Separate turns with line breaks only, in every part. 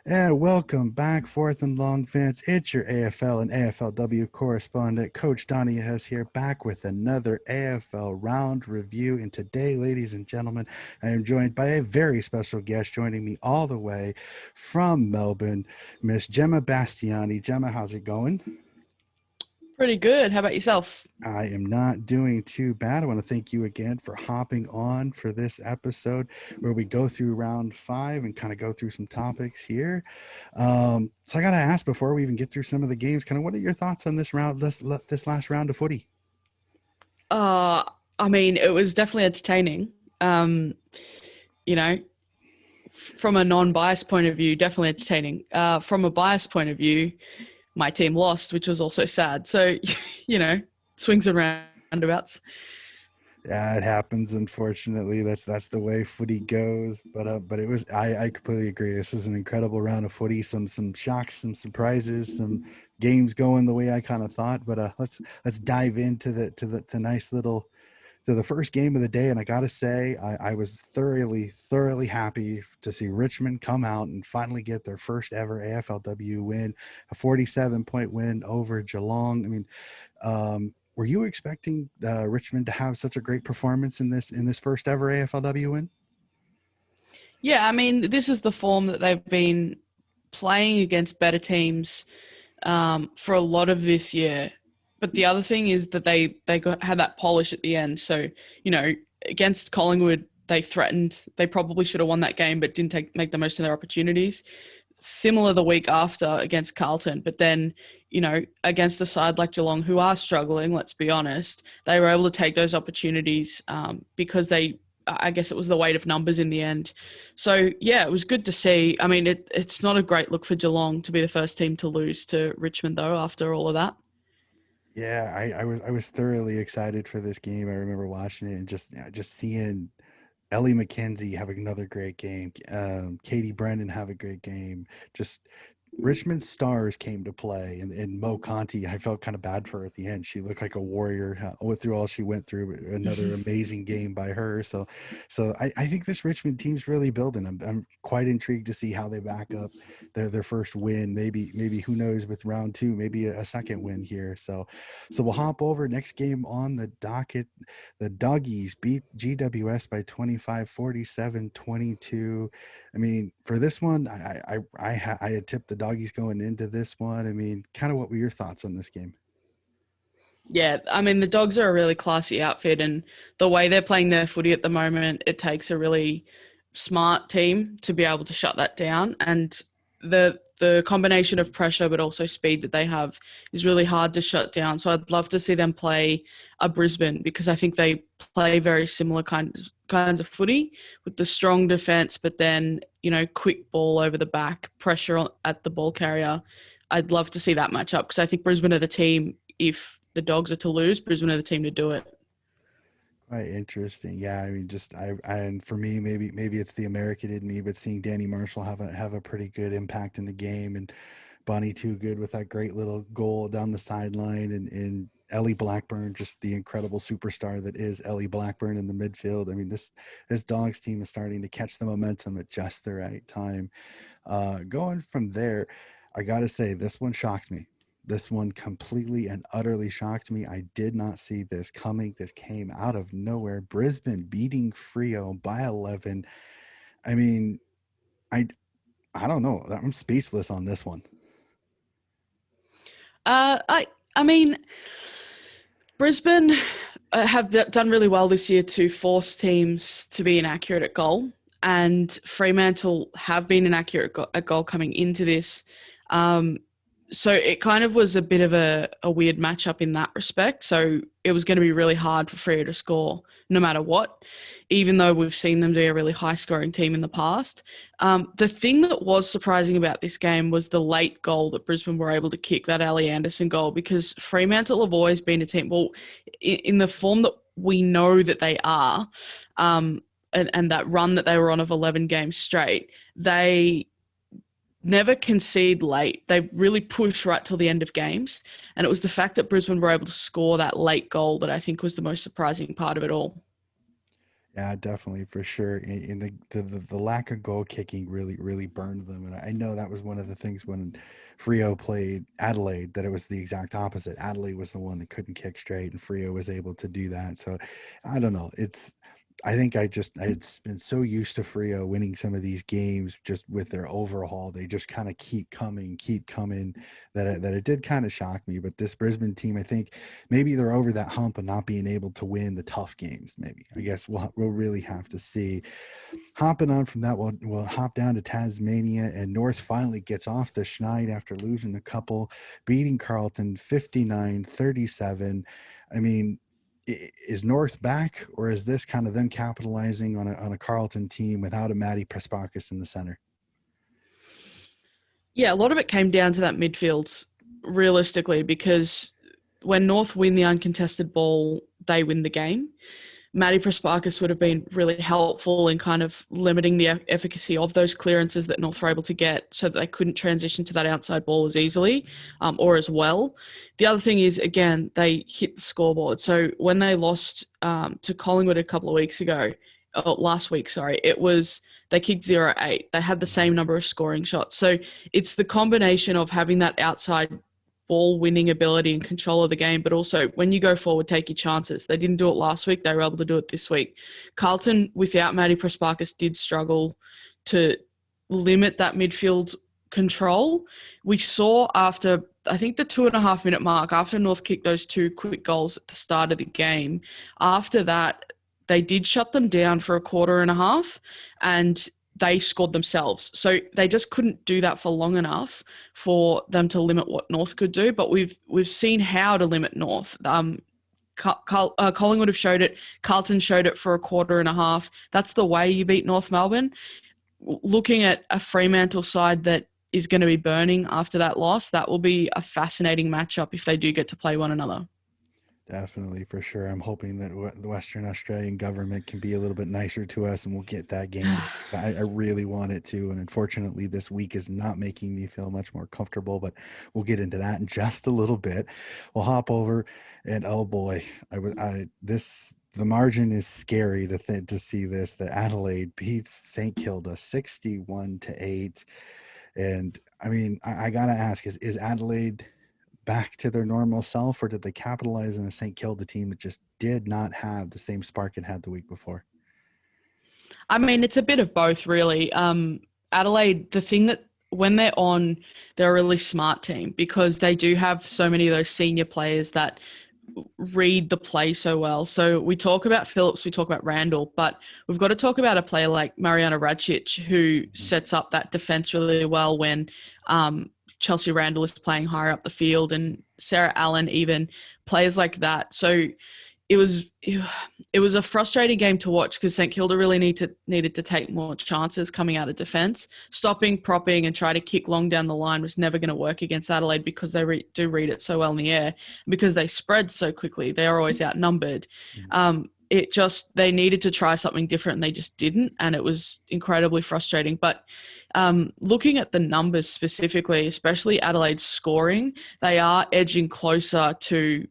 And welcome back, fourth and long fans. It's your AFL and AFLW correspondent, Coach Donnie Hess here, back with another AFL round review. And today, ladies and gentlemen, I am joined by a very special guest joining me all the way from Melbourne, Miss Gemma Bastiani. Gemma, how's it going?
Pretty good. How about yourself?
I am not doing too bad. I want to thank you again for hopping on for this episode where we go through round five and kind of go through some topics here. So I got to ask before we even get through some of the games, kind of what are your thoughts on this round, this last round of footy?
Uh, it was definitely entertaining. You know, from a non-biased point of view, definitely entertaining. From a biased point of view, my team lost, which was also sad. So, swings and roundabouts.
Yeah, it happens. Unfortunately, that's the way footy goes. But it was I completely agree. This was an incredible round of footy. Some shocks, some surprises, some games going the way I kind of thought. But let's dive into the nice little to the first game of the day. And I gotta say, I was thoroughly happy to see Richmond come out and finally get their first ever AFLW win, a 47-point win over Geelong. I mean, were you expecting Richmond to have such a great performance in this first ever AFLW win?
Yeah, this is the form that they've been playing against better teams for a lot of this year. But the other thing is that had that polish at the end. So, against Collingwood, they threatened. They probably should have won that game, but didn't make the most of their opportunities. Similar the week after against Carlton. But then, against a side like Geelong, who are struggling, let's be honest, they were able to take those opportunities because I guess it was the weight of numbers in the end. So, yeah, it was good to see. It's not a great look for Geelong to be the first team to lose to Richmond, though, after all of that.
Yeah, I was thoroughly excited for this game. I remember watching it and just seeing Ellie McKenzie have another great game. Katie Brennan have a great game. Just Richmond stars came to play, and Mo Conti, I felt kind of bad for her at the end. She looked like a warrior through all she went through. Another amazing game by her. So I think this Richmond team's really building. I'm quite intrigued to see how they back up their first win. Maybe who knows with round two, maybe a second win here. So we'll hop over next game on the docket. The Doggies beat GWS by 25, 47-22. I mean, for this one, I had tipped the Doggies going into this one. I mean, kind of what were your thoughts on this game?
Yeah, the Dogs are a really classy outfit, and the way they're playing their footy at the moment, it takes a really smart team to be able to shut that down. And the combination of pressure but also speed that they have is really hard to shut down. So I'd love to see them play a Brisbane, because I think they play very similar kinds of footy with the strong defense, but then, quick ball over the back, pressure at the ball carrier. I'd love to see that match up, because I think Brisbane are the team. If the Dogs are to lose, Brisbane are the team to do it.
Quite interesting. Yeah, I mean, and for me, maybe it's the American in me, but seeing Danny Marshall have a pretty good impact in the game, and Bonnie Too Good with that great little goal down the sideline, and Ellie Blackburn, just the incredible superstar that is Ellie Blackburn in the midfield. I mean, this Dogs team is starting to catch the momentum at just the right time. Going from there, I got to say, this one shocked me. This one completely and utterly shocked me. I did not see this coming. This came out of nowhere. Brisbane beating Freo by 11. I mean, I I don't know. I'm speechless on this one.
I mean, Brisbane have done really well this year to force teams to be inaccurate at goal, and Fremantle have been inaccurate at goal coming into this. So it kind of was a bit of a weird matchup in that respect. So it was going to be really hard for Freo to score no matter what, even though we've seen them be a really high-scoring team in the past. The thing that was surprising about this game was the late goal that Brisbane were able to kick, that Ali Anderson goal, because Fremantle have always been a team, well, in the form that we know that they are, and that run that they were on of 11 games straight, they never concede late. They really push right till the end of games. And it was the fact that Brisbane were able to score that late goal that I think was the most surprising part of it all.
Yeah, definitely for sure. And the lack of goal kicking really burned them. And I know that was one of the things when Frio played Adelaide, that it was the exact opposite. Adelaide was the one that couldn't kick straight, and Frio was able to do that. So I don't know. I think I had been so used to Frio winning some of these games just with their overhaul. They just kind of keep coming. That it did kind of shock me. But this Brisbane team, I think maybe they're over that hump of not being able to win the tough games. Maybe I guess we'll really have to see. Hopping on from that, we'll hop down to Tasmania, and North finally gets off the schneid after losing a couple, beating Carlton 59-37. I mean, is North back, or is this kind of them capitalizing on a Carlton team without a Matty Prespakis in the center?
Yeah, a lot of it came down to that midfield, realistically, because when North win the uncontested ball, they win the game. Matty Prespakis would have been really helpful in kind of limiting the efficacy of those clearances that North were able to get so that they couldn't transition to that outside ball as easily or as well. The other thing is, again, they hit the scoreboard. So when they lost to Collingwood a couple of weeks ago, last week, sorry, it was they kicked 0-8. They had the same number of scoring shots. So it's the combination of having that outside ball winning ability and control of the game, but also when you go forward, take your chances. They didn't do it last week. They were able to do it this week. Carlton, without Matty Prespakis, did struggle to limit that midfield control. We saw after, I think, the 2.5 minute mark, after North kicked those two quick goals at the start of the game, after that, they did shut them down for a quarter and a half, and they scored themselves. So they just couldn't do that for long enough for them to limit what North could do. But we've seen how to limit North. Collingwood have showed it. Carlton showed it for a quarter and a half. That's the way you beat North Melbourne. Looking at a Fremantle side that is going to be burning after that loss, that will be a fascinating matchup if they do get to play one another.
Definitely, for sure. I'm hoping that the Western Australian government can be a little bit nicer to us, and we'll get that game. I really want it to, and unfortunately, this week is not making me feel much more comfortable. But we'll get into that in just a little bit. We'll hop over, and oh boy, the margin is scary to see this. That Adelaide beats Saint Kilda 61-8, and I mean, I gotta ask: is Adelaide back to their normal self, or did they capitalize on a St. Kilda team that just did not have the same spark it had the week before?
I mean, it's a bit of both, really. Adelaide, the thing that when they're on, they're a really smart team because they do have so many of those senior players that read the play so well. So we talk about Phillips, we talk about Randall, but we've got to talk about a player like Mariana Radcic who sets up that defense really well when Chelsea Randall is playing higher up the field, and Sarah Allen, even players like that. So it was a frustrating game to watch because St Kilda really needed to take more chances coming out of defence. Stopping, propping, and try to kick long down the line was never going to work against Adelaide because they do read it so well in the air. Because they spread so quickly, they are always outnumbered. They needed to try something different and they just didn't, and it was incredibly frustrating. But looking at the numbers specifically, especially Adelaide's scoring, they are edging closer to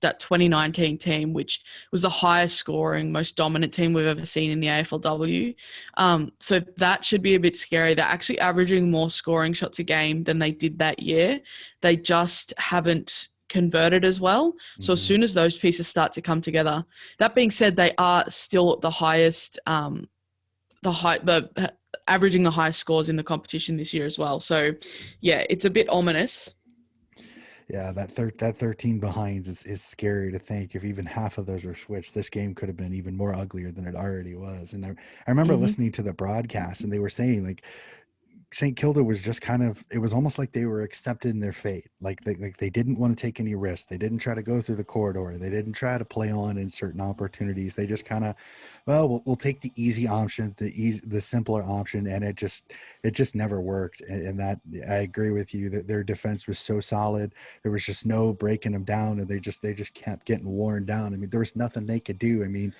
that 2019 team, which was the highest scoring, most dominant team we've ever seen in the AFLW. So that should be a bit scary. They're actually averaging more scoring shots a game than they did that year. They just haven't converted as well. So as soon as those pieces start to come together, that being said, they are still at the highest, averaging the highest scores in the competition this year as well. So yeah, it's a bit ominous.
Yeah, that 13 behinds is scary to think if even half of those were switched, this game could have been even more uglier than it already was. And I remember
Mm-hmm.
listening to the broadcast, and they were saying like St. Kilda was just kind of, it was almost like they were accepting their fate. Like they didn't want to take any risks. They didn't try to go through the corridor. They didn't try to play on in certain opportunities. They just kind of, we'll take the easy option, the simpler option. And it just never worked. And that, I agree with you that their defense was so solid. There was just no breaking them down, and they just kept getting worn down. I mean, there was nothing they could do. I mean,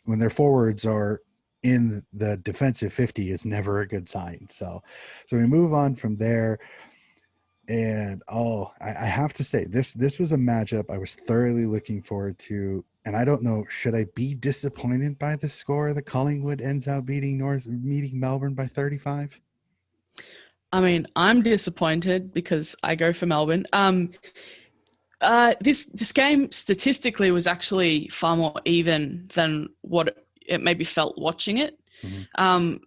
when their forwards are in the defensive 50 is never a good sign. So we move on from there. And I have to say, this was a matchup I was thoroughly looking forward to. And I don't know, should I be disappointed by the score that Collingwood ends up meeting Melbourne by 35?
I mean, I'm disappointed because I go for Melbourne. This game statistically was actually far more even than what it maybe felt watching it.
Mm-hmm.
Um,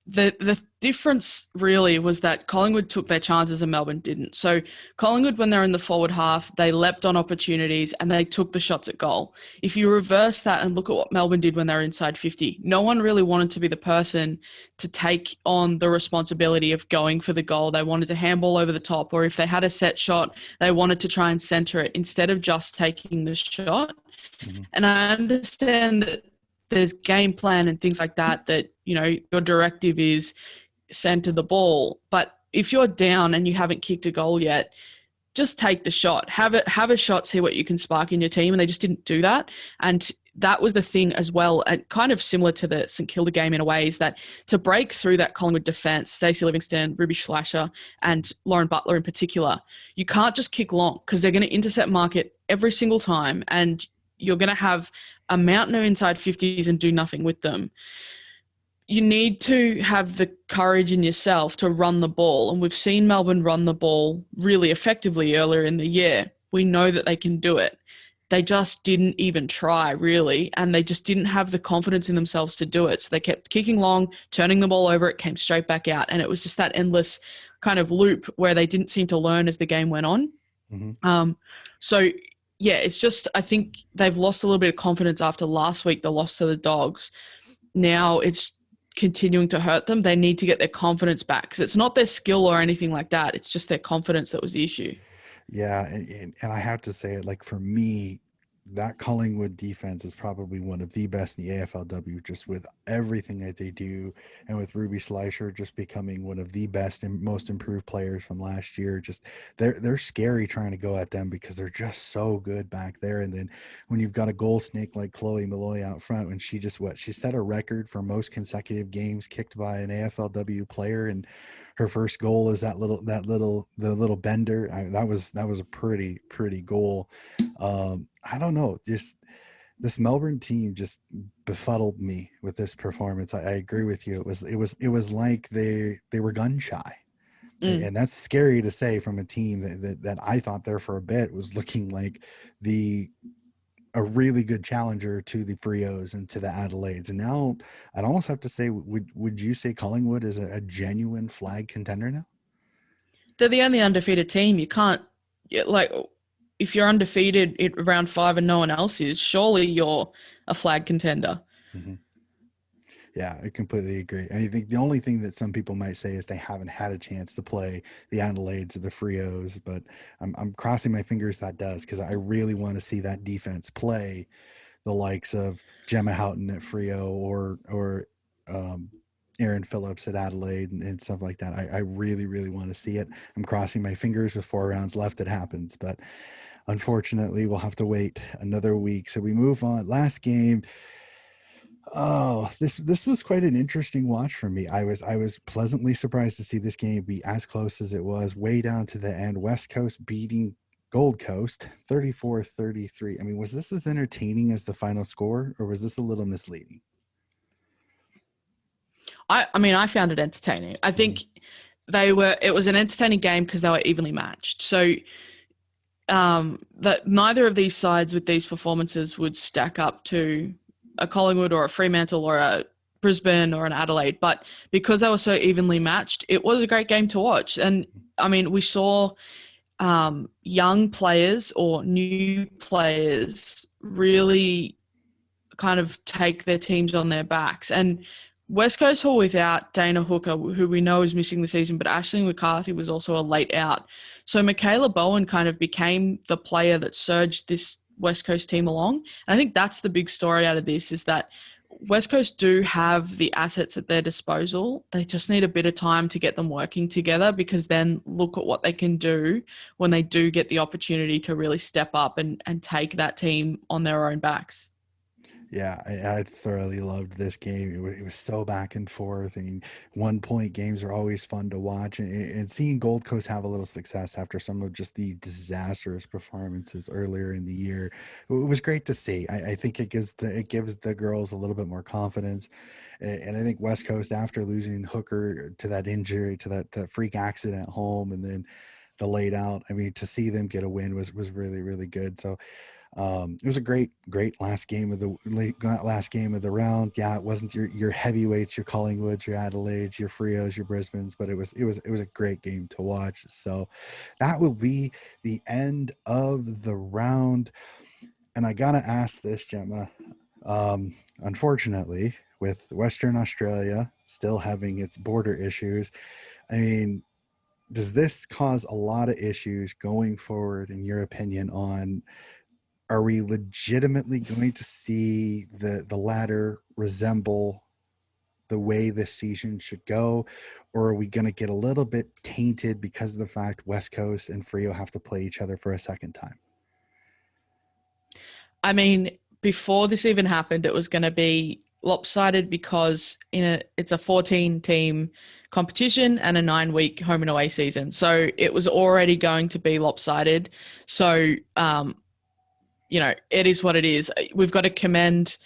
the difference really was that Collingwood took their chances and Melbourne didn't. So Collingwood, when they're in the forward half, they leapt on opportunities and they took the shots at goal. If you reverse that and look at what Melbourne did when they were inside 50, no one really wanted to be the person to take on the responsibility of going for the goal. They wanted to handball over the top, or if they had a set shot, they wanted to try and center it instead of just taking the shot.
Mm-hmm.
And I understand that there's game plan and things like that, your directive is center the ball. But if you're down and you haven't kicked a goal yet, just take the shot. Have a shot, see what you can spark in your team. And they just didn't do that. And that was the thing as well, and kind of similar to the St Kilda game in a way, is that to break through that Collingwood defence, Stacey Livingston, Ruby Schlasher, and Lauren Butler in particular, you can't just kick long because they're going to intercept market every single time, and you're going to have a mountain of inside 50s and do nothing with them. You need to have the courage in yourself to run the ball. And we've seen Melbourne run the ball really effectively earlier in the year. We know that they can do it. They just didn't even try, really. And they just didn't have the confidence in themselves to do it. So they kept kicking long, turning the ball over. It came straight back out. And it was just that endless kind of loop where they didn't seem to learn as the game went on.
Mm-hmm.
So yeah, it's just, I think they've lost a little bit of confidence after last week, the loss to the Dogs. Now it's continuing to hurt them. They need to get their confidence back because it's not their skill or anything like that. It's just their confidence that was the issue.
Yeah, and I have to say it, like for me, that Collingwood defense is probably one of the best in the AFLW, just with everything that they do, and with Ruby Slicer just becoming one of the best and most improved players from last year. Just they're scary trying to go at them because they're just so good back there. And then when you've got a goal snake like Chloe Malloy out front, when she set a record for most consecutive games kicked by an AFLW player, and her first goal is the little bender. That was a pretty goal. I don't know, just this Melbourne team just befuddled me with this performance. I agree with you. It was like they were gun shy,
Mm.
and that's scary to say from a team that I thought there for a bit was looking like a really good challenger to the Frios and to the Adelaides. And now I'd almost have to say, would you say Collingwood is a genuine flag contender now?
They're the only undefeated team. You can't, like, if you're undefeated at round 5 and no one else is, surely you're a flag contender.
Mm-hmm. Yeah, I completely agree. I think the only thing that some people might say is they haven't had a chance to play the Adelaides or the Frios, but I'm crossing my fingers that does, because I really want to see that defense play the likes of Gemma Houghton at Frio or Aaron Phillips at Adelaide and stuff like that. I really, really want to see it. I'm crossing my fingers with 4 rounds left it happens, but unfortunately we'll have to wait another week. So we move on. Last game. Oh, this was quite an interesting watch for me. I was pleasantly surprised to see this game be as close as it was, way down to the end. West Coast beating Gold Coast 34-33. I mean, was this as entertaining as the final score, or was this a little misleading?
I mean, I found it entertaining. I think it was an entertaining game because they were evenly matched. So that neither of these sides with these performances would stack up to a Collingwood or a Fremantle or a Brisbane or an Adelaide. But because they were so evenly matched, it was a great game to watch. And I mean, we saw young players or new players really kind of take their teams on their backs. And West Coast were without Dana Hooker, who we know is missing the season, but Ashling McCarthy was also a late out. So Michaela Bowen kind of became the player that surged this West Coast team along. And I think that's the big story out of this, is that West Coast do have the assets at their disposal. They just need a bit of time to get them working together, because then look at what they can do when they do get the opportunity to really step up and take that team on their own backs.
Yeah, I thoroughly loved this game. It was so back and forth. I mean, 1 point games are always fun to watch, and seeing Gold Coast have a little success after some of just the disastrous performances earlier in the year, it was great to see. I think it gives the girls a little bit more confidence, and I think West Coast, after losing Hooker to that injury, to that freak accident at home, and then the laid out. I mean, to see them get a win was really really good. So it was a great last game of the round. Yeah, it wasn't your heavyweights, your Collingwoods, your Adelaides, your Frios, your Brisbanes, but it was a great game to watch. So that will be the end of the round. And I gotta ask this, Gemma. Unfortunately, with Western Australia still having its border issues, I mean, does this cause a lot of issues going forward, in your opinion, on are we legitimately going to see the ladder resemble the way this season should go, or are we going to get a little bit tainted because of the fact West Coast and Frio have to play each other for a second time?
I mean, before this even happened, it was going to be lopsided because it's a 14 team competition and a 9 week home and away season. So it was already going to be lopsided. So, it is what it is. We've got to commend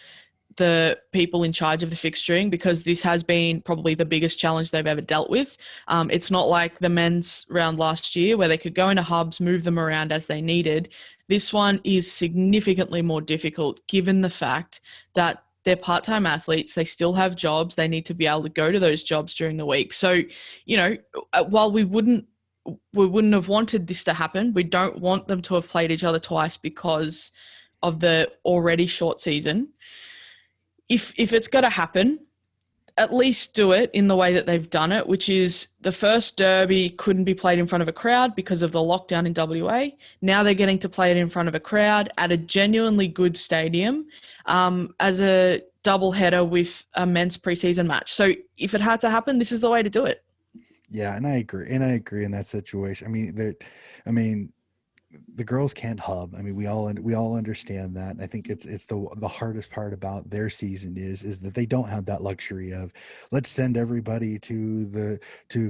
the people in charge of the fixturing because this has been probably the biggest challenge they've ever dealt with. It's not like the men's round last year where they could go into hubs, move them around as they needed. This one is significantly more difficult given the fact that they're part-time athletes. They still have jobs. They need to be able to go to those jobs during the week. So, while we wouldn't have wanted this to happen, we don't want them to have played each other twice because of the already short season. If it's going to happen, at least do it in the way that they've done it, which is the first derby couldn't be played in front of a crowd because of the lockdown in WA. Now they're getting to play it in front of a crowd at a genuinely good stadium as a double header with a men's preseason match. So if it had to happen, this is the way to do it.
Yeah, and I agree. And I agree in that situation. I mean, the girls can't hub. I mean, we all understand that. I think it's the hardest part about their season is that they don't have that luxury of let's send everybody to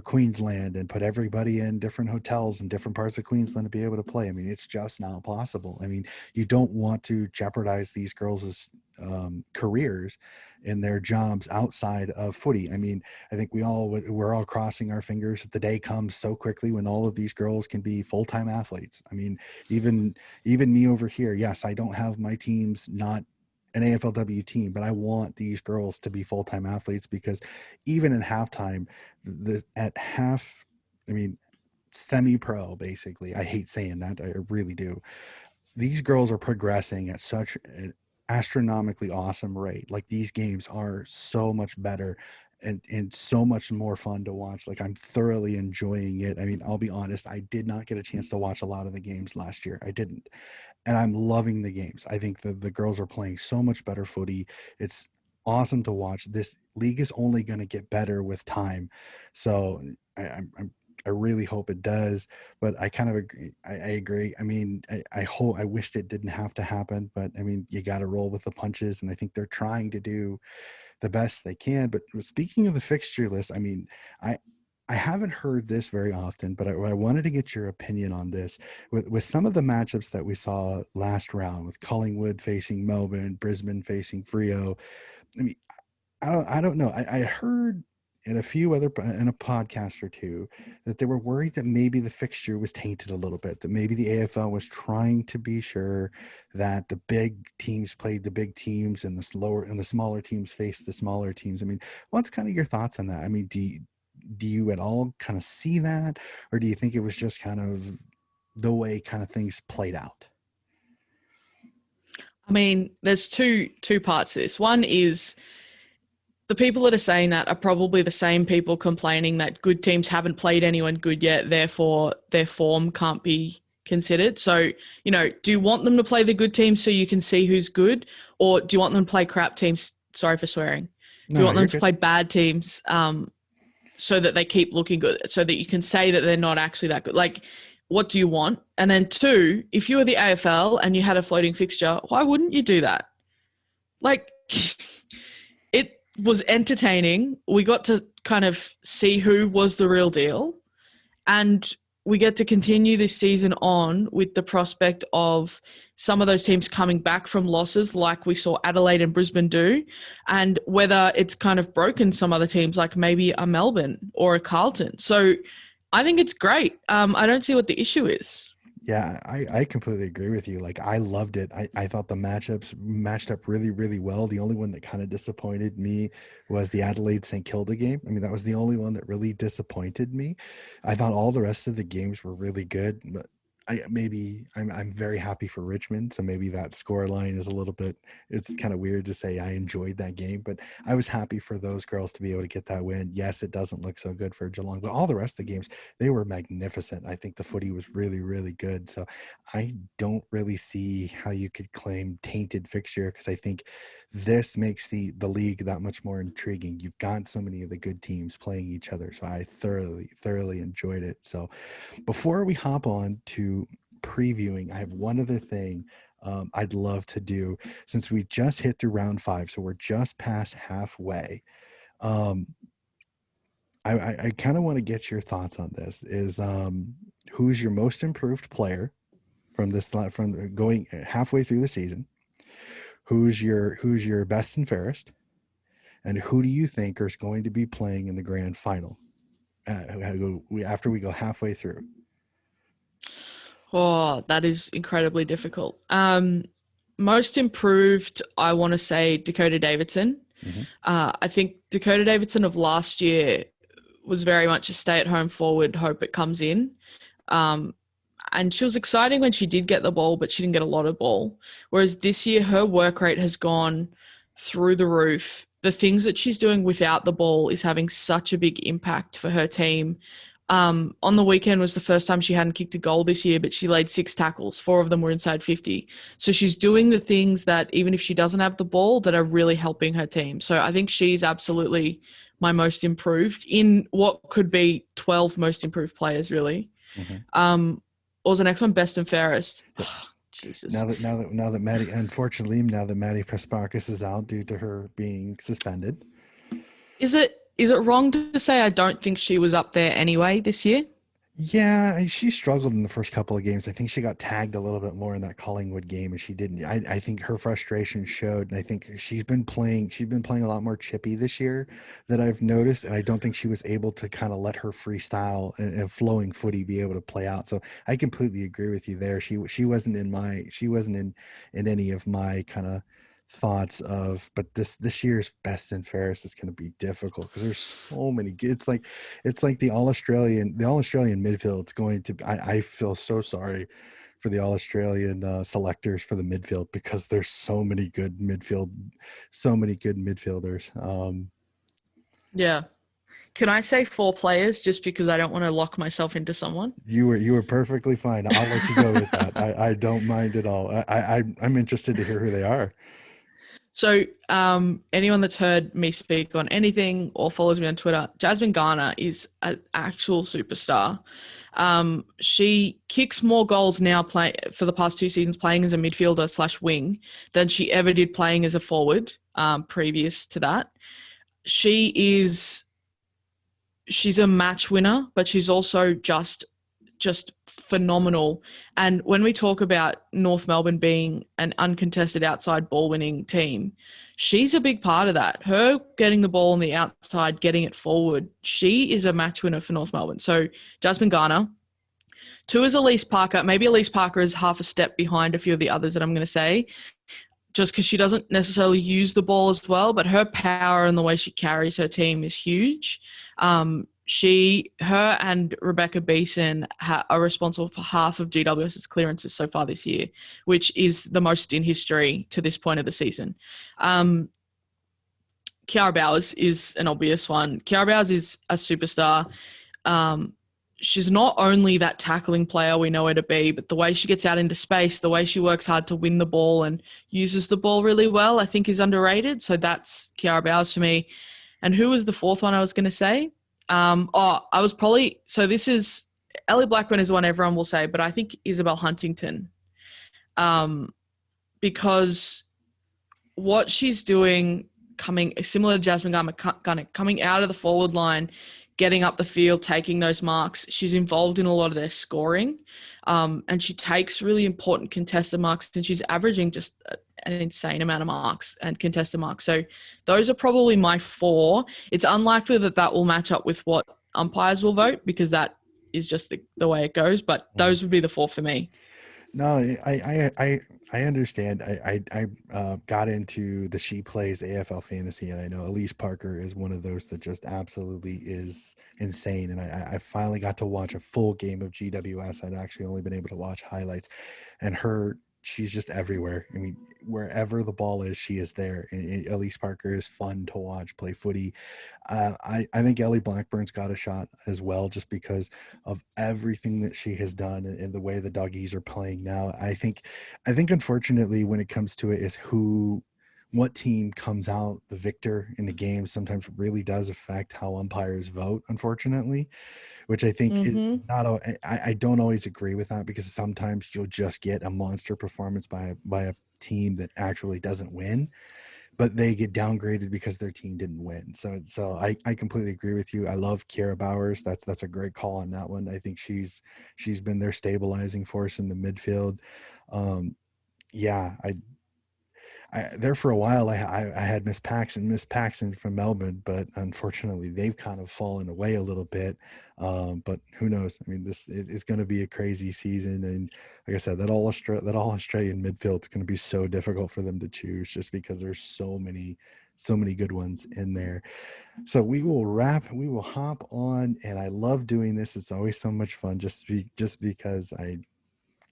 Queensland and put everybody in different hotels in different parts of Queensland to be able to play. I mean, it's just not possible. I mean, you don't want to jeopardize these girls' careers in their jobs outside of footy. I mean, I think we're all crossing our fingers that the day comes so quickly when all of these girls can be full-time athletes. I mean, even me over here, yes, I don't have my teams not an AFLW team, but I want these girls to be full-time athletes because even in halftime, at half, I mean, semi-pro basically. I hate saying that. I really do. These girls are progressing at such an astronomically awesome rate. Like these games are so much better and so much more fun to watch. Like I'm thoroughly enjoying it. I mean, I'll be honest, I did not get a chance to watch a lot of the games last year. I didn't. And I'm loving the games. I think the girls are playing so much better footy. It's awesome to watch. This league is only going to get better with time. So I really hope it does, but I kind of agree. I agree. I mean, I hope I wished it didn't have to happen, but I mean, you got to roll with the punches, and I think they're trying to do the best they can. But speaking of the fixture list, I mean, I I haven't heard this very often, but I wanted to get your opinion on this with some of the matchups that we saw last round with Collingwood facing Melbourne, Brisbane facing Frio. I mean, I don't know. I heard in a few other in a podcast or two that they were worried that maybe the fixture was tainted a little bit, that maybe the AFL was trying to be sure that the big teams played the big teams and the smaller teams faced the smaller teams. I mean, what's kind of your thoughts on that? I mean, do you at all kind of see that, or do you think it was just kind of the way kind of things played out?
I mean, there's two parts to this. One is the people that are saying that are probably the same people complaining that good teams haven't played anyone good yet, therefore their form can't be considered. So, do you want them to play the good teams so you can see who's good, or do you want them to play crap teams? Sorry for swearing. Do
No,
you
no,
want them
you're
to
good.
play bad teams so that they keep looking good, so that you can say that they're not actually that good? Like, what do you want? And then two, if you were the AFL and you had a floating fixture, why wouldn't you do that? like it was entertaining. We got to kind of see who was the real deal. And we get to continue this season on with the prospect of some of those teams coming back from losses like we saw Adelaide and Brisbane do, and whether it's kind of broken some other teams like maybe a Melbourne or a Carlton. So I think it's great. I don't see what the issue is.
Yeah, I completely agree with you. Like, I loved it. I thought the matchups matched up really, really well. The only one that kind of disappointed me was the Adelaide St. Kilda game. I mean, that was the only one that really disappointed me. I thought all the rest of the games were really good, but I'm very happy for Richmond. So maybe that score line is a little bit, it's kind of weird to say I enjoyed that game, but I was happy for those girls to be able to get that win. Yes, it doesn't look so good for Geelong, but all the rest of the games, they were magnificent. I think the footy was really, really good. So I don't really see how you could claim tainted fixture, because I think this makes the league that much more intriguing. You've got so many of the good teams playing each other. So I thoroughly enjoyed it. So before we hop on to previewing, I have one other thing I'd love to do, since we just hit through round 5. So we're just past halfway. Um, I kind of want to get your thoughts on this. Is who's your most improved player from from going halfway through the season? Who's your best and fairest? And who do you think is going to be playing in the grand final after we go halfway through?
Oh, that is incredibly difficult. Most improved, I want to say Dakota Davidson.
Mm-hmm.
I think Dakota Davidson of last year was very much a stay-at-home forward, hope it comes in. And she was exciting when she did get the ball, but she didn't get a lot of ball. Whereas this year, her work rate has gone through the roof. The things that she's doing without the ball is having such a big impact for her team. On the weekend was the first time she hadn't kicked a goal this year, but she laid 6 tackles. 4 of them were inside 50. So she's doing the things that, even if she doesn't have the ball, that are really helping her team. So I think she's absolutely my most improved in what could be 12 most improved players, really.
Mm-hmm.
What was the next one? Best and fairest.
Yep.
Jesus.
Now that Maddie, unfortunately, now that Maddie Prasparkas is out due to her being suspended.
Is it wrong to say I don't think she was up there anyway this year?
Yeah, she struggled in the first couple of games. I think she got tagged a little bit more in that Collingwood game, and she didn't. I think her frustration showed, and I think she's been playing a lot more chippy this year that I've noticed, and I don't think she was able to kind of let her freestyle and flowing footy be able to play out. So I completely agree with you there. She wasn't in any of my kind of thoughts of, but this year's best and fairest is going to be difficult because there's so many. It's like the All Australian midfield. It's going to. I feel so sorry for the All Australian selectors for the midfield, because there's so many good midfielders.
Yeah. Can I say 4 players just because I don't want to lock myself into someone?
You were perfectly fine. I'll let you go with that. I don't mind at all. I'm interested to hear who they are.
So anyone that's heard me speak on anything or follows me on Twitter, Jasmine Ghana is an actual superstar. She kicks more goals now for the past 2 seasons playing as a midfielder/wing than she ever did playing as a forward previous to that. She's a match winner, but she's also just phenomenal. And when we talk about North Melbourne being an uncontested outside ball winning team, she's a big part of that. Her getting the ball on the outside, getting it forward, she is a match winner for North Melbourne. So Jasmine Ghana. 2 is Elise Parker. Maybe Elise Parker is half a step behind a few of the others that I'm going to say, just because she doesn't necessarily use the ball as well, but her power and the way she carries her team is huge. Her and Rebecca Beeson are responsible for half of GWS's clearances so far this year, which is the most in history to this point of the season. Kiara Bowers is an obvious one. Kiara Bowers is a superstar. She's not only that tackling player we know her to be, but the way she gets out into space, the way she works hard to win the ball and uses the ball really well, I think is underrated. So that's Kiara Bowers for me. And who was the 4th one I was going to say? This is Ellie Blackman is the one everyone will say, but I think Isabel Huntington, because what she's doing, coming similar to Jasmine Ghana, coming out of the forward line, getting up the field, taking those marks. She's involved in a lot of their scoring, and she takes really important contested marks, and she's averaging just an insane amount of marks and contested marks. So those are probably my 4. It's unlikely that will match up with what umpires will vote, because that is just the way it goes. But those would be the 4 for me.
No, I understand. I got into the She Plays AFL fantasy, and I know Elise Parker is one of those that just absolutely is insane. And I finally got to watch a full game of GWS. I'd actually only been able to watch highlights, and she's just everywhere. I mean, wherever the ball is, she is there. And Elise Parker is fun to watch play footy. I think Ellie Blackburn's got a shot as well, just because of everything that she has done and the way the doggies are playing now. I think unfortunately when it comes to it is what team comes out the victor in the game sometimes really does affect how umpires vote, unfortunately, which I think is
Mm-hmm.
not. I don't always agree with that, because sometimes you'll just get a monster performance by a team that actually doesn't win, but they get downgraded because their team didn't win. So I completely agree with you. I love Kiera Bowers. That's a great call on that one. I think she's been their stabilizing force in the midfield. Yeah, there for a while I had Miss Paxson from Melbourne, but unfortunately they've kind of fallen away a little bit. But who knows? I mean, this is going to be a crazy season, and like I said, that all Australian midfield is going to be so difficult for them to choose, just because there's so many good ones in there. So we will hop on, and I love doing this. It's always so much fun, just because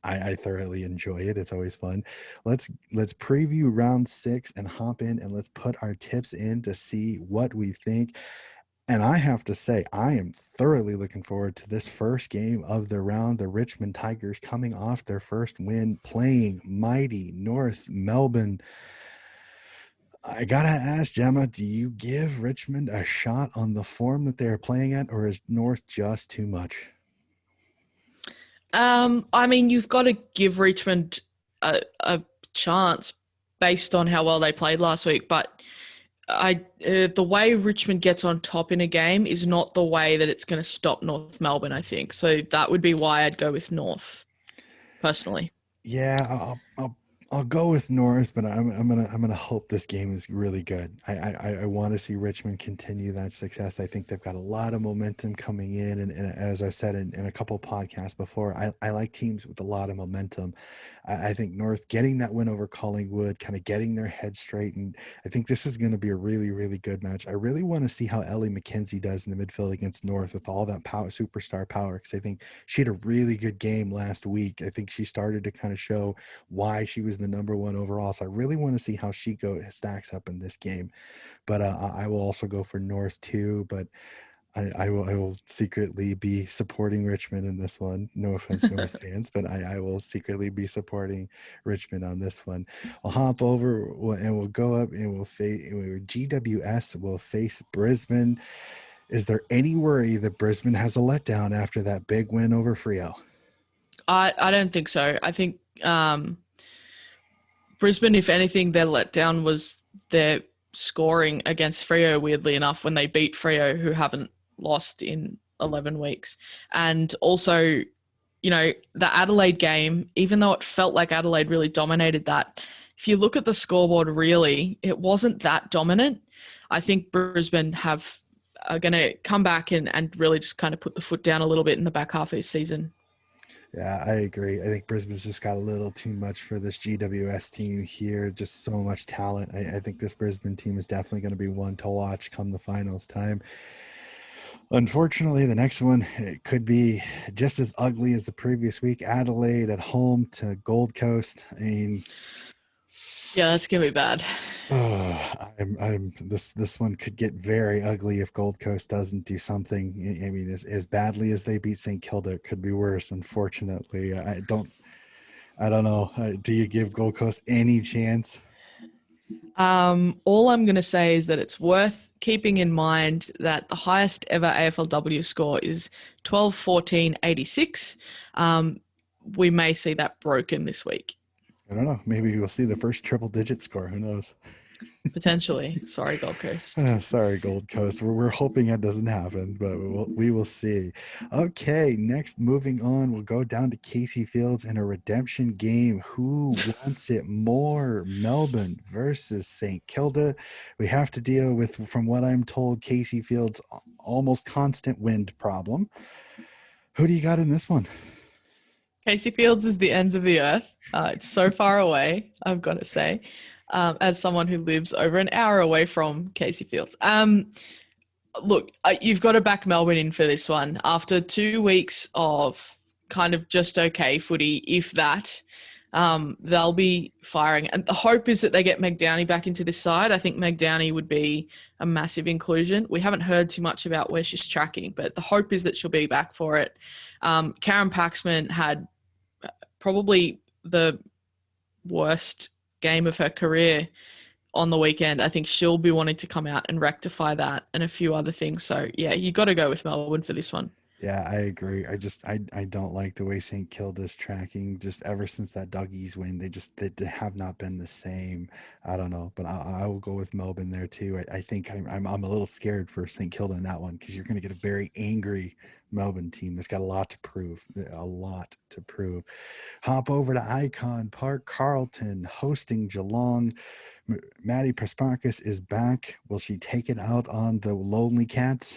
I thoroughly enjoy it. It's always fun. Let's preview round 6 and hop in, and let's put our tips in to see what we think. And I have to say, I am thoroughly looking forward to this first game of the round. The Richmond Tigers coming off their first win, playing mighty North Melbourne. I gotta ask, Gemma, do you give Richmond a shot on the form that they are playing at, or is North just too much?
I mean, you've got to give Richmond a chance based on how well they played last week, but the way Richmond gets on top in a game is not the way that it's going to stop North Melbourne, I think. So that would be why I'd go with North, personally.
Yeah, I'll go with North, but I'm gonna hope this game is really good. I want to see Richmond continue that success. I think they've got a lot of momentum coming in, and as I said in a couple podcasts before, I like teams with a lot of momentum. I think North getting that win over Collingwood, kind of getting their head straight, and I think this is going to be a really, really good match. I really want to see how Ellie McKenzie does in the midfield against North with all that power, superstar power, because I think she had a really good game last week. I think she started to kind of show why she was the number 1 overall. So I really want to see how she stacks up in this game. But I will also go for North too. But I will secretly be supporting Richmond in this one. No offense, North fans, but I will secretly be supporting Richmond on this one. I'll hop over and we'll go up and we'll face GWS will face Brisbane. Is there any worry that Brisbane has a letdown after that big win over Freo?
I don't think so. I think Brisbane, if anything, their letdown was their scoring against Freo, weirdly enough, when they beat Freo, who haven't lost in 11 weeks. And also, the Adelaide game, even though it felt like Adelaide really dominated that, if you look at the scoreboard, really, it wasn't that dominant. I think Brisbane are going to come back and really just kind of put the foot down a little bit in the back half of this season.
Yeah, I agree. I think Brisbane's just got a little too much for this GWS team here. Just so much talent. I think this Brisbane team is definitely going to be one to watch come the finals time. Unfortunately, the next one, it could be just as ugly as the previous week. Adelaide at home to Gold Coast. I mean,
Yeah, that's going to be bad.
this one could get very ugly if Gold Coast doesn't do something. I mean, as badly as they beat St Kilda, it could be worse. Unfortunately, I don't know. Do you give Gold Coast any chance?
All I'm going to say is that it's worth keeping in mind that the highest ever AFLW score is 12-14-86. We may see that broken this week.
I don't know. Maybe we'll see the first triple digit score. Who knows?
Potentially. Sorry, Gold Coast.
Sorry, Gold Coast. We're hoping it doesn't happen, but we will see. Okay, next, moving on, we'll go down to Casey Fields in a redemption game. Who wants it more? Melbourne versus St. Kilda. We have to deal with, from what I'm told, Casey Fields' almost constant wind problem. Who do you got in this one?
Casey Fields is the ends of the earth. It's so far away, I've got to say, as someone who lives over an hour away from Casey Fields. Look, you've got to back Melbourne in for this one. After 2 weeks of kind of just okay footy, if that, they'll be firing. And the hope is that they get Meg Downey back into this side. I think Meg Downey would be a massive inclusion. We haven't heard too much about where she's tracking, but the hope is that she'll be back for it. Karen Paxman had probably the worst game of her career on the weekend. I think she'll be wanting to come out and rectify that and a few other things. So yeah, you got to go with Melbourne for this one.
Yeah, I agree. I don't like the way St. Kilda's tracking. Just ever since that Doggies win, they have not been the same. I don't know, but I will go with Melbourne there too. I think I'm a little scared for St. Kilda in that one because you're going to get a very angry Melbourne team that's got a lot to prove. A lot to prove. Hop over to Icon Park, Carlton hosting Geelong. Maddie Prasparkas is back. Will she take it out on the Lonely Cats?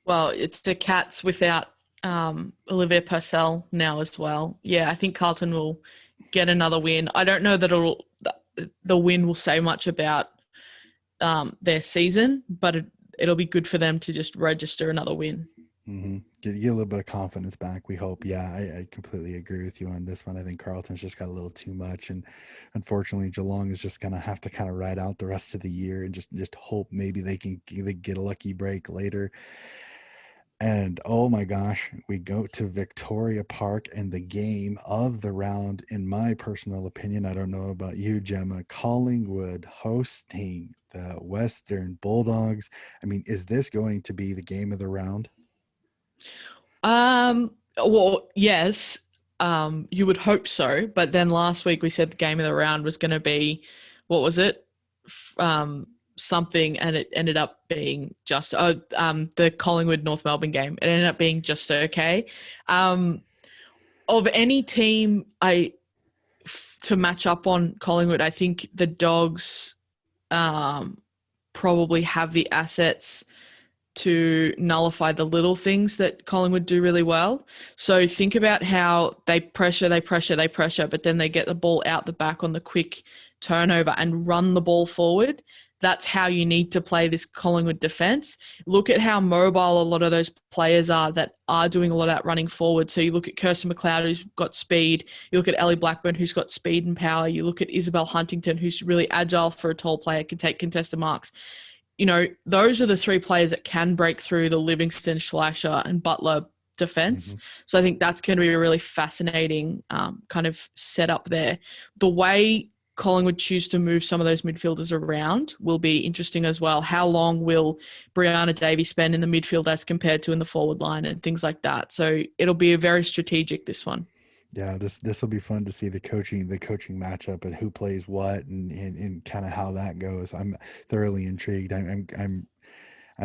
Well, it's the Cats without Olivia Purcell now as well. Yeah, I think Carlton will get another win. I don't know that the win will say much about their season, but it'll be good for them to just register another win.
Mm-hmm. Get a little bit of confidence back, we hope. Yeah, I completely agree with you on this one. I think Carlton's just got a little too much, and unfortunately, Geelong is just gonna have to kind of ride out the rest of the year and just hope maybe they can get a lucky break later. And oh my gosh, we go to Victoria Park and the game of the round, in my personal opinion. I don't know about you, Gemma. Collingwood hosting the Western Bulldogs. I mean, is this going to be the game of the round?
Well, yes, you would hope so. But then last week we said the game of the round was going to be, what was it? Something, and it ended up being just the Collingwood North Melbourne game. It ended up being just okay. Of any team, to match up on Collingwood, I think the Dogs probably have the assets to nullify the little things that Collingwood do really well. So think about how they pressure, but then they get the ball out the back on the quick turnover and run the ball forward. That's how you need to play this Collingwood defence. Look at how mobile a lot of those players are that are doing a lot of that running forward. So you look at Kirsten McLeod, who's got speed. You look at Ellie Blackman, who's got speed and power. You look at Isabel Huntington, who's really agile for a tall player, can take contested marks. You know, those are the three players that can break through the Livingston, Schleicher, and Butler defense.
Mm-hmm.
So I think that's going to be a really fascinating kind of setup there. The way Collingwood choose to move some of those midfielders around will be interesting as well. How long will Brianna Davies spend in the midfield as compared to in the forward line and things like that? So it'll be a very strategic, this one.
Yeah, this will be fun to see the coaching matchup and who plays what and kind of how that goes. I'm thoroughly intrigued. I'm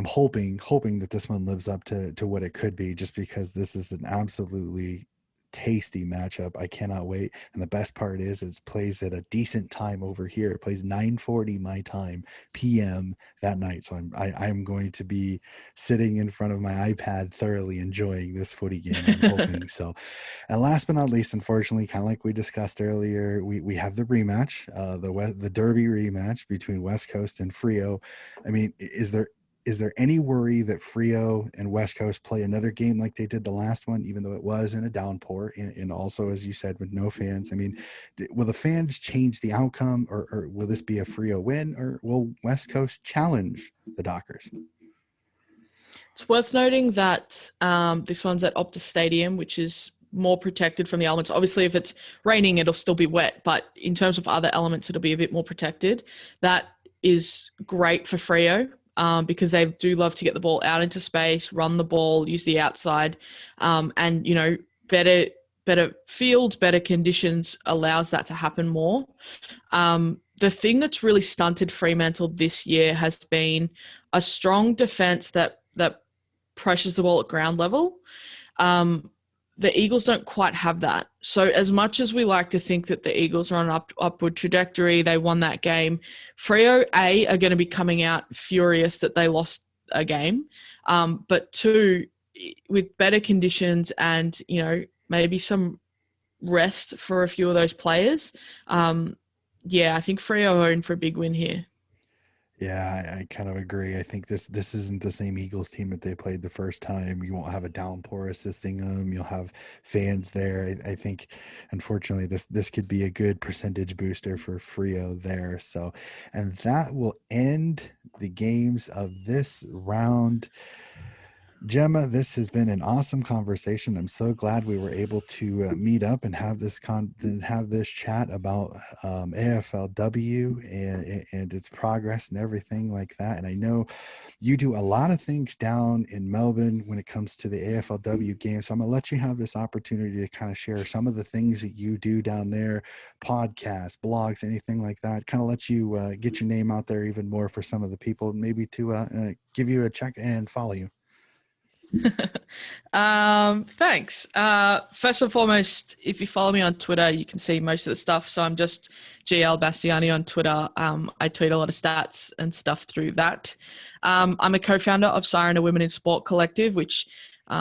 hoping that this one lives up to what it could be, just because this is an absolutely tasty matchup. I cannot wait. And the best part is it plays at a decent time over here. It plays 9:40 my time PM that night. So I'm going to be sitting in front of my iPad thoroughly enjoying this footy game, I'm hoping. So, and last but not least, unfortunately, kind of like we discussed earlier, we have the rematch, the Derby rematch between West Coast and Freo. I mean, is there any worry that Freo and West Coast play another game like they did the last one, even though it was in a downpour and also, as you said, with no fans? I mean, will the fans change the outcome, or will this be a Freo win, or will West Coast challenge the Dockers?
It's worth noting that this one's at Optus Stadium, which is more protected from the elements. Obviously, if it's raining, it'll still be wet, but in terms of other elements, it'll be a bit more protected. That is great for Freo. Because they do love to get the ball out into space, run the ball, use the outside, and, you know, better better field, better conditions allows that to happen more. The thing that's really stunted Fremantle this year has been a strong defense that pressures the ball at ground level. The Eagles don't quite have that. So as much as we like to think that the Eagles are on an upward trajectory, they won that game, Freo, A, are going to be coming out furious that they lost a game. But two, with better conditions and, maybe some rest for a few of those players, I think Freo are in for a big win here.
Yeah, I kind of agree. I think this isn't the same Eagles team that they played the first time. You won't have a downpour assisting them. You'll have fans there. I think, unfortunately, this could be a good percentage booster for Frio there. So, and that will end the games of this round. Gemma, this has been an awesome conversation. I'm so glad we were able to meet up and have this chat about AFLW and its progress and everything like that. And I know you do a lot of things down in Melbourne when it comes to the AFLW game. So I'm gonna let you have this opportunity to kind of share some of the things that you do down there, podcasts, blogs, anything like that. Kind of let you get your name out there even more for some of the people, maybe to give you a check and follow you.
Thanks. First and foremost, if you follow me on Twitter, you can see most of the stuff. So I'm just GL Bastiani on Twitter. I tweet a lot of stats and stuff through that. I'm a co-founder of Siren, a Women in Sport collective, which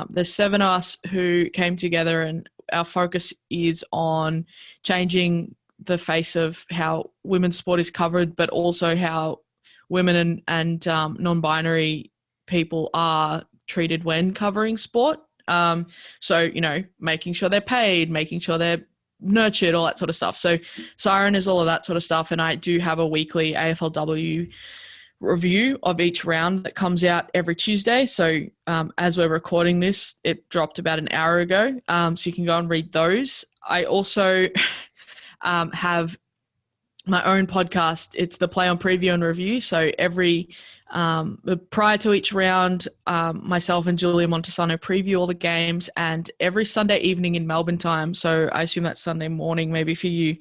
there's 7 of us who came together, and our focus is on changing the face of how women's sport is covered, but also how women and non-binary people are treated when covering sport. So, making sure they're paid, making sure they're nurtured, all that sort of stuff. So Siren is all of that sort of stuff. And I do have a weekly AFLW review of each round that comes out every Tuesday. So as we're recording this, it dropped about an hour ago. So you can go and read those. I also have my own podcast. It's the Play On Preview and Review. So prior to each round, myself and Julia Montesano preview all the games, and every Sunday evening in Melbourne time, so I assume that's Sunday morning maybe for you,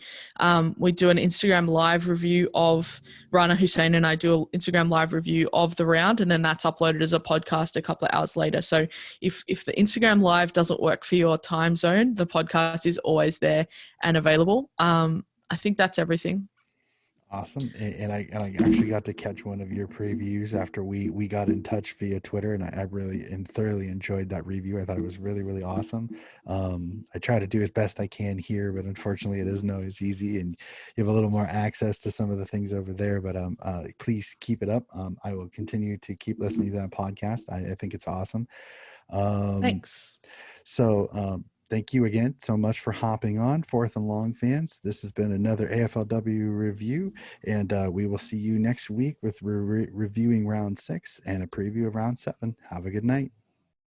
we do an Instagram live review of Rana Hussein, and I do an Instagram live review of the round, and then that's uploaded as a podcast a couple of hours later. So if the Instagram live doesn't work for your time zone, the podcast is always there and available. I think that's everything.
Awesome. And I actually got to catch one of your previews after we got in touch via Twitter, and I really and thoroughly enjoyed that review. I thought it was really, really awesome. I try to do as best I can here, but unfortunately it isn't always easy, and you have a little more access to some of the things over there. But please keep it up. I will continue to keep listening to that podcast. I think it's awesome.
Thanks.
So thank you again so much for hopping on, Fourth and Long fans. This has been another AFLW review, and we will see you next week with reviewing round 6 and a preview of round 7. Have a good night.